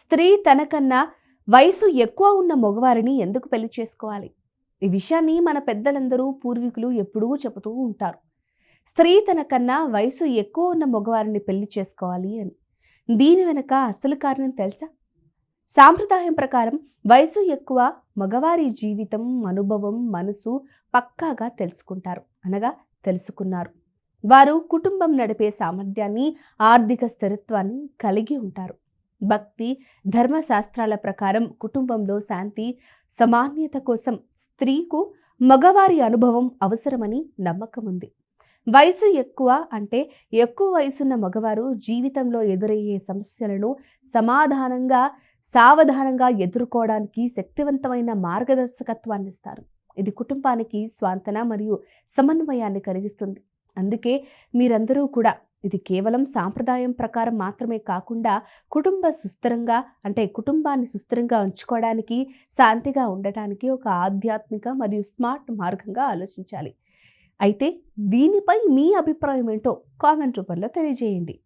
స్త్రీ తనకన్నా వయసు ఎక్కువ ఉన్న మగవారిని ఎందుకు పెళ్లి చేసుకోవాలి? ఈ విషయాన్ని మన పెద్దలందరూ పూర్వీకులు ఎప్పుడూ చెబుతూ ఉంటారు. స్త్రీ తనకన్నా వయసు ఎక్కువ ఉన్న మగవారిని పెళ్లి చేసుకోవాలి అని. దీని వెనక అసలు కారణం తెలుసా? సాంప్రదాయం ప్రకారం వయసు ఎక్కువ మగవారి జీవితం, అనుభవం, మనసు పక్కాగా తెలుసుకుంటారు. అనగా తెలుసుకున్నారు. వారు కుటుంబం నడిపే సామర్థ్యాన్ని, ఆర్థిక స్థిరత్వాన్ని కలిగి ఉంటారు. భక్తి, ధర్మశాస్త్రాల ప్రకారం కుటుంబంలో శాంతి, సమాన్యత కోసం స్త్రీకు మగవారి అనుభవం అవసరమని నమ్మకం ఉంది. వయసు ఎక్కువ అంటే ఎక్కువ వయసున్న మగవారు జీవితంలో ఎదురయ్యే సమస్యలను సమాధానంగా, సావధానంగా ఎదుర్కోవడానికి శక్తివంతమైన మార్గదర్శకత్వాన్ని ఇస్తారు. ఇది కుటుంబానికి స్వాంతన మరియు సమన్వయాన్ని కలిగిస్తుంది. అందుకే మీరందరూ కూడా ఇది కేవలం సాంప్రదాయం ప్రకారం మాత్రమే కాకుండా కుటుంబాన్ని సుస్థిరంగా ఉంచుకోవడానికి, శాంతిగా ఉండటానికి ఒక ఆధ్యాత్మిక మరియు స్మార్ట్ మార్గంగా ఆలోచించాలి. అయితే దీనిపై మీ అభిప్రాయం ఏంటో కామెంట్ రూపంలో తెలియజేయండి.